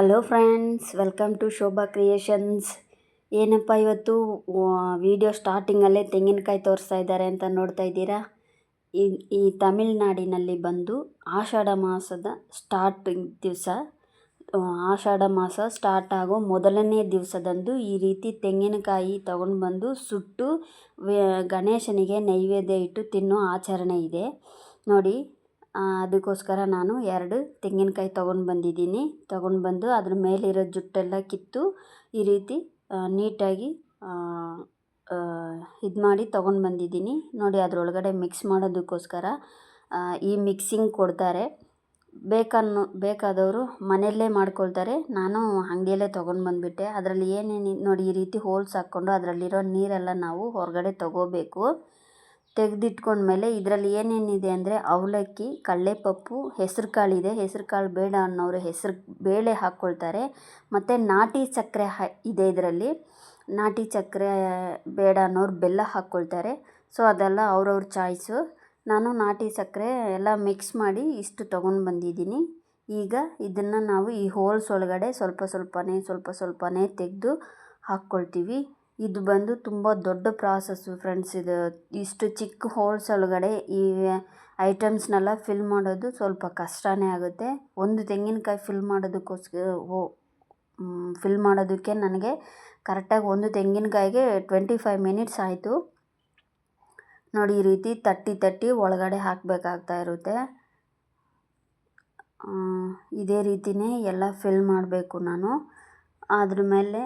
Hello friends, welcome to Shobha creations. ಏನಪ್ಪ ಇವತ್ತು video ಸ್ಟಾರ್ಟಿಂಗಲ್ಲೇ ತೆಂಗಿನಕಾಯಿ ತೋರಿಸ್ತಾ ಇದ್ದಾರೆ ಅಂತ ನೋಡ್ತಾ ಇದ್ದೀರಾ. ಈ ತಮಿಳ್ನಾಡಿನಲ್ಲಿ ಬಂದು ಆಷಾಢ ಮಾಸದ ಸ್ಟಾರ್ಟಿಂಗ್ ದಿವಸ, ಆಷಾಢ ಮಾಸ ಸ್ಟಾರ್ಟ್ ಆಗೋ ಮೊದಲನೇ ದಿವಸದಂದು ಈ ರೀತಿ ತೆಂಗಿನಕಾಯಿ ತಗೊಂಡು ಬಂದು ಸುಟ್ಟು ಗಣೇಶನಿಗೆ ನೈವೇದ್ಯ ಇಟ್ಟು ತಿನ್ನೋ ಆಚರಣೆ ಇದೆ ನೋಡಿ. ಅದಕ್ಕೋಸ್ಕರ ನಾನು 2 ತೆಂಗಿನಕಾಯಿ ತೊಗೊಂಡು ಬಂದು ಅದ್ರ ಮೇಲಿರೋ ಜುಟ್ಟೆಲ್ಲ ಕಿತ್ತು ಈ ರೀತಿ ನೀಟಾಗಿ ಇದು ಮಾಡಿ ತೊಗೊಂಡು ಬಂದಿದ್ದೀನಿ ನೋಡಿ. ಅದರೊಳಗಡೆ ಮಿಕ್ಸ್ ಮಾಡೋದಕ್ಕೋಸ್ಕರ ಈ ಮಿಕ್ಸಿಂಗ್ ಕೊಡ್ತಾರೆ. ಬೇಕಾದವರು ಮನೆಯಲ್ಲೇ ಮಾಡ್ಕೊಳ್ತಾರೆ. ನಾನು ಅಂಗಡಿಯಲ್ಲೇ ತೊಗೊಂಡು ಬಂದುಬಿಟ್ಟೆ. ಅದರಲ್ಲಿ ಏನೇನು ನೋಡಿ, ಈ ರೀತಿ ಹೋಲ್ಸ್ ಹಾಕ್ಕೊಂಡು ಅದರಲ್ಲಿರೋ ನೀರೆಲ್ಲ ನಾವು ಹೊರಗಡೆ ತೊಗೋಬೇಕು. ತೆಗೆದಿಟ್ಕೊಂಡ್ಮೇಲೆ ಇದರಲ್ಲಿ ಏನೇನಿದೆ ಅಂದರೆ ಅವಲಕ್ಕಿ, ಕಡಲೆಪಪ್ಪು, ಹೆಸರು ಕಾಳಿದೆ. ಹೆಸರು ಕಾಳು ಬೇಡ ಅನ್ನೋರು ಹೆಸರು ಬೇಳೆ ಹಾಕ್ಕೊಳ್ತಾರೆ. ಮತ್ತು ನಾಟಿ ಸಕ್ಕರೆ ಇದೆ ಇದರಲ್ಲಿ. ನಾಟಿ ಸಕ್ಕರೆ ಬೇಡ ಅನ್ನೋರು ಬೆಲ್ಲ ಹಾಕ್ಕೊಳ್ತಾರೆ. ಸೊ ಅದೆಲ್ಲ ಅವ್ರವ್ರ ಚಾಯ್ಸು. ನಾನು ನಾಟಿ ಸಕ್ಕರೆ ಎಲ್ಲ ಮಿಕ್ಸ್ ಮಾಡಿ ಇಷ್ಟು ತೊಗೊಂಡು ಬಂದಿದ್ದೀನಿ. ಈಗ ಇದನ್ನು ನಾವು ಈ ಹೋಲ್ಸ್ ಒಳಗಡೆ ಸ್ವಲ್ಪ ಸ್ವಲ್ಪನೇ ತೆಗೆದು ಹಾಕ್ಕೊಳ್ತೀವಿ. ಇದು ಬಂದು ತುಂಬ ದೊಡ್ಡ ಪ್ರಾಸೆಸ್ಸು ಫ್ರೆಂಡ್ಸ್. ಇದು ಇಷ್ಟು ಚಿಕ್ಕ ಹೋಲ್ಸ್ ಒಳಗಡೆ ಈ ಐಟಮ್ಸ್ನೆಲ್ಲ ಫಿಲ್ ಮಾಡೋದು ಸ್ವಲ್ಪ ಕಷ್ಟನೇ ಆಗುತ್ತೆ. ಒಂದು ತೆಂಗಿನಕಾಯಿ ಫಿಲ್ ಮಾಡೋದಕ್ಕೆ ನನಗೆ ಕರೆಕ್ಟಾಗಿ ಒಂದು ತೆಂಗಿನಕಾಯಿಗೆ 25 ಮಿನಿಟ್ಸ್ ಆಯಿತು ನೋಡಿ. ಈ ರೀತಿ ತಟ್ಟಿ ಒಳಗಡೆ ಹಾಕಬೇಕಾಗ್ತಾ ಇರುತ್ತೆ. ಇದೇ ರೀತಿಯೇ ಎಲ್ಲ ಫಿಲ್ ಮಾಡಬೇಕು ನಾನು. ಅದ್ರ ಮೇಲೆ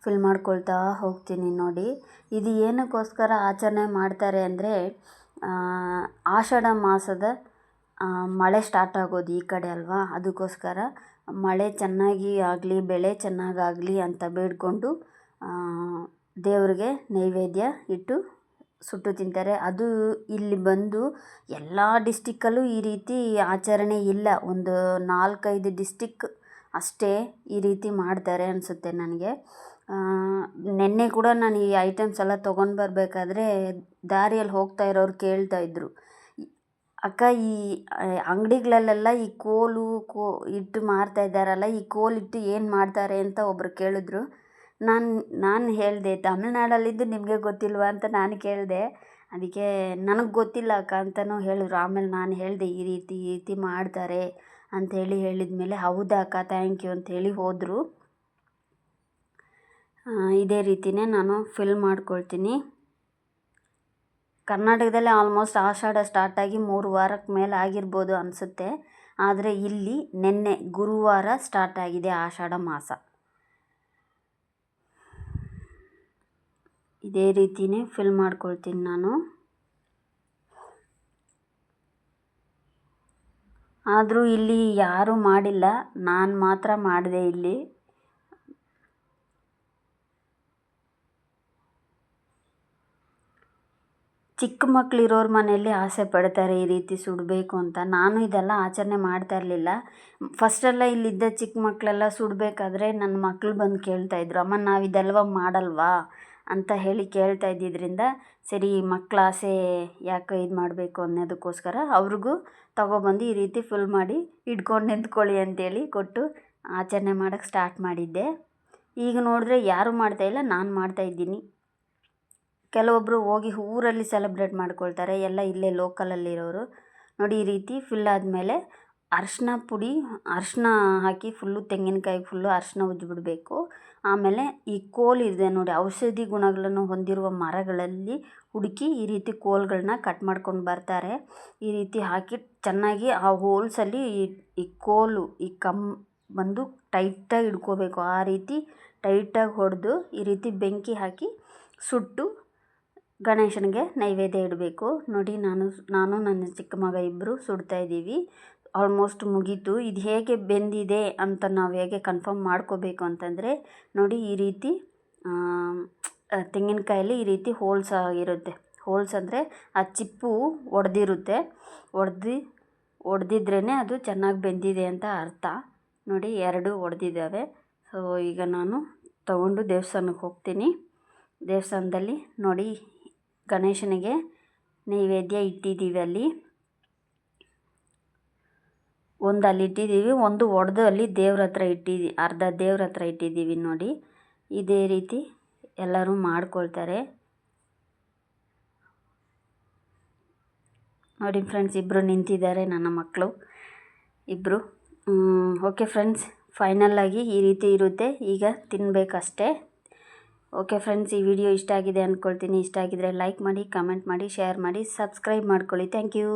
ಫಿಲ್ ಮಾಡ್ಕೊಳ್ತಾ ಹೋಗ್ತೀನಿ ನೋಡಿ. ಇದು ಏನಕ್ಕೋಸ್ಕರ ಆಚರಣೆ ಮಾಡ್ತಾರೆ ಅಂದರೆ, ಆಷಾಢ ಮಾಸದ ಮಳೆ ಸ್ಟಾರ್ಟ್ ಆಗೋದು ಈ ಕಡೆ ಅಲ್ವಾ, ಅದಕ್ಕೋಸ್ಕರ ಮಳೆ ಚೆನ್ನಾಗಿ ಆಗಲಿ, ಬೆಳೆ ಚೆನ್ನಾಗಾಗಲಿ ಅಂತ ಬೇಡಿಕೊಂಡು ದೇವ್ರಿಗೆ ನೈವೇದ್ಯ ಇಟ್ಟು ಸುಟ್ಟು ತಿಂತಾರೆ. ಅದು ಇಲ್ಲಿ ಬಂದು ಎಲ್ಲ ಡಿಸ್ಟಿಕ್ಕಲ್ಲೂ ಈ ರೀತಿ ಆಚರಣೆ ಇಲ್ಲ. ಒಂದು 4-5 ಡಿಸ್ಟಿಕ್ ಅಷ್ಟೇ ಈ ರೀತಿ ಮಾಡ್ತಾರೆ ಅನಿಸುತ್ತೆ ನನಗೆ. ನೆನ್ನೆ ಕೂಡ ನಾನು ಈ ಐಟಮ್ಸ್ ಎಲ್ಲ ತೊಗೊಂಡು ಬರಬೇಕಾದ್ರೆ ದಾರಿಯಲ್ಲಿ ಹೋಗ್ತಾ ಇರೋರು ಕೇಳ್ತಾಯಿದ್ರು, ಅಕ್ಕ ಈ ಅಂಗಡಿಗಳಲ್ಲೆಲ್ಲ ಈ ಕೋಲು ಇಟ್ಟು ಮಾರ್ತಾ ಇದ್ದಾರಲ್ಲ, ಈ ಕೋಲಿಟ್ಟು ಏನು ಮಾಡ್ತಾರೆ ಅಂತ ಒಬ್ಬರು ಕೇಳಿದ್ರು. ನಾನು ಹೇಳಿದೆ, ತಮಿಳ್ನಾಡಲ್ಲಿದ್ದು ನಿಮಗೆ ಗೊತ್ತಿಲ್ವಾ ಅಂತ ನಾನು ಕೇಳಿದೆ. ಅದಕ್ಕೆ ನನಗೆ ಗೊತ್ತಿಲ್ಲ ಅಕ್ಕ ಅಂತಲೂ ಹೇಳಿದ್ರು. ಆಮೇಲೆ ನಾನು ಹೇಳಿದೆ, ಈ ರೀತಿ ಮಾಡ್ತಾರೆ ಅಂಥೇಳಿ ಹೇಳಿದ ಮೇಲೆ, ಹೌದಾ ಅಕ್ಕ, ಥ್ಯಾಂಕ್ ಯು ಅಂಥೇಳಿ ಹೋದರು. ಇದೇ ರೀತಿಯೇ ನಾನು ಫಿಲ್ ಮಾಡ್ಕೊಳ್ತೀನಿ. ಕರ್ನಾಟಕದಲ್ಲಿ ಆಲ್ಮೋಸ್ಟ್ ಆಷಾಢ ಸ್ಟಾರ್ಟಾಗಿ 3 ವಾರಕ್ಕೆ ಮೇಲೆ ಆಗಿರ್ಬೋದು ಅನಿಸುತ್ತೆ. ಆದರೆ ಇಲ್ಲಿ ನಿನ್ನೆ ಗುರುವಾರ ಸ್ಟಾರ್ಟ್ ಆಗಿದೆ ಆಷಾಢ ಮಾಸ. ಇದೇ ರೀತಿಯೇ ಫಿಲ್ ಮಾಡ್ಕೊಳ್ತೀನಿ ನಾನು. ಆದರೂ ಇಲ್ಲಿ ಯಾರೂ ಮಾಡಿಲ್ಲ, ನಾನು ಮಾತ್ರ ಮಾಡಿದೆ ಇಲ್ಲಿ. ಚಿಕ್ಕ ಮಕ್ಕಳಿರೋರ ಮನೆಯಲ್ಲಿ ಆಸೆ ಪಡ್ತಾರೆ ಈ ರೀತಿ ಸುಡಬೇಕು ಅಂತ. ನಾನು ಇದೆಲ್ಲ ಆಚರಣೆ ಮಾಡ್ತಾ ಇರಲಿಲ್ಲ. ಫಸ್ಟೆಲ್ಲ ಇಲ್ಲಿದ್ದ ಚಿಕ್ಕ ಮಕ್ಕಳೆಲ್ಲ ಸುಡಬೇಕಾದ್ರೆ ನನ್ನ ಮಕ್ಕಳು ಬಂದು ಕೇಳ್ತಾಯಿದ್ರು, ಅಮ್ಮ ನಾವು ಇದೆಲ್ಲವ ಮಾಡಲ್ವಾ ಅಂತ ಹೇಳಿ ಕೇಳ್ತಾ ಇದ್ದಿದ್ದರಿಂದ, ಸರಿ ಮಕ್ಕಳ ಆಸೆ ಯಾಕೆ ಇದು ಮಾಡಬೇಕು ಅನ್ನೋದಕ್ಕೋಸ್ಕರ ಅವ್ರಿಗೂ ತಗೊಬಂದು ಈ ರೀತಿ ಫಿಲ್ ಮಾಡಿ ಇಟ್ಕೊಂಡು ನಿಂತ್ಕೊಳ್ಳಿ ಅಂತೇಳಿ ಕೊಟ್ಟು ಆಚರಣೆ ಮಾಡೋಕ್ಕೆ ಸ್ಟಾರ್ಟ್ ಮಾಡಿದ್ದೆ. ಈಗ ನೋಡಿದ್ರೆ ಯಾರೂ ಮಾಡ್ತಾಯಿಲ್ಲ, ನಾನು ಮಾಡ್ತಾಯಿದ್ದೀನಿ. ಕೆಲವೊಬ್ಬರು ಹೋಗಿ ಊರಲ್ಲಿ ಸೆಲೆಬ್ರೇಟ್ ಮಾಡ್ಕೊಳ್ತಾರೆ, ಎಲ್ಲ ಇಲ್ಲೇ ಲೋಕಲಲ್ಲಿರೋರು ನೋಡಿ. ಈ ರೀತಿ ಫಿಲ್ ಆದಮೇಲೆ ಅರಿಶಿನ ಹಾಕಿ ಫುಲ್ಲು ತೆಂಗಿನಕಾಯಿ ಫುಲ್ಲು ಅರಿಶಿನ ಉಜ್ಜಿಬಿಡಬೇಕು. ಆಮೇಲೆ ಈ ಕೋಲು ಇದೆ ನೋಡಿ, ಔಷಧಿ ಗುಣಗಳನ್ನು ಹೊಂದಿರುವ ಮರಗಳಲ್ಲಿ ಹುಡುಕಿ ಈ ರೀತಿ ಕೋಲುಗಳನ್ನ ಕಟ್ ಮಾಡ್ಕೊಂಡು ಬರ್ತಾರೆ. ಈ ರೀತಿ ಹಾಕಿ ಚೆನ್ನಾಗಿ ಆ ಹೋಲ್ಸಲ್ಲಿ ಈ ಕೋಲು ಈ ಬಂದು ಟೈಟಾಗಿ ಹಿಡ್ಕೋಬೇಕು. ಆ ರೀತಿ ಟೈಟಾಗಿ ಹೊಡೆದು ಈ ರೀತಿ ಬೆಂಕಿ ಹಾಕಿ ಸುಟ್ಟು ಗಣೇಶನಿಗೆ ನೈವೇದ್ಯ ಇಡಬೇಕು ನೋಡಿ. ನಾನು ನನ್ನ ಚಿಕ್ಕ ಮಗ ಇಬ್ಬರು ಸುಡ್ತಾಯಿದ್ದೀವಿ. ಆಲ್ಮೋಸ್ಟ್ ಮುಗೀತು. ಇದು ಹೇಗೆ ಬೆಂದಿದೆ ಅಂತ ನಾವು ಹೇಗೆ ಕನ್ಫರ್ಮ್ ಮಾಡ್ಕೋಬೇಕು ಅಂತಂದರೆ ನೋಡಿ, ಈ ರೀತಿ ತೆಂಗಿನಕಾಯಲ್ಲಿ ಈ ರೀತಿ ಹೋಲ್ಸ್ ಆಗಿರುತ್ತೆ. ಹೋಲ್ಸ್ ಅಂದರೆ ಆ ಚಿಪ್ಪು ಒಡೆದಿರುತ್ತೆ. ಒಡೆದಿದ್ರೇ ಅದು ಚೆನ್ನಾಗಿ ಬೆಂದಿದೆ ಅಂತ ಅರ್ಥ ನೋಡಿ. 2 ಒಡೆದಿದ್ದಾವೆ. ಸೊ ಈಗ ನಾನು ತಗೊಂಡು ದೇವಸ್ಥಾನಕ್ಕೆ ಹೋಗ್ತೀನಿ. ದೇವಸ್ಥಾನದಲ್ಲಿ ನೋಡಿ ಗಣೇಶನಿಗೆ ನೈವೇದ್ಯ ಇಟ್ಟಿದ್ದೀವಿ. ಅಲ್ಲಿ ಒಂದು ಅಲ್ಲಿ ಇಟ್ಟಿದ್ದೀವಿ, ಒಂದು ಒಡೆದು ಅಲ್ಲಿ ದೇವ್ರ ಹತ್ರ ಅರ್ಧ ದೇವ್ರ ಹತ್ರ ಇಟ್ಟಿದ್ದೀವಿ ನೋಡಿ. ಇದೇ ರೀತಿ ಎಲ್ಲರೂ ಮಾಡ್ಕೊಳ್ತಾರೆ ನೋಡಿ ಫ್ರೆಂಡ್ಸ್. ಇಬ್ಬರು ನಿಂತಿದ್ದಾರೆ ನನ್ನ ಮಕ್ಕಳು ಇಬ್ಬರು. ಓಕೆ ಫ್ರೆಂಡ್ಸ್, ಫೈನಲ್ಲಾಗಿ ಈ ರೀತಿ ಇರುತ್ತೆ, ಈಗ ತಿನ್ನಬೇಕಷ್ಟೇ. ಓಕೆ ಫ್ರೆಂಡ್ಸ್, ಈ ವಿಡಿಯೋ ಇಷ್ಟ ಆಗಿದೆ ಅಂದ್ಕೊಳ್ತೀನಿ. ಇಷ್ಟ ಆಗಿದರೆ ಲೈಕ್ ಮಾಡಿ, ಕಮೆಂಟ್ ಮಾಡಿ, ಶೇರ್ ಮಾಡಿ, ಸಬ್ಸ್ಕ್ರೈಬ್ ಮಾಡ್ಕೊಳ್ಳಿ. Thank you.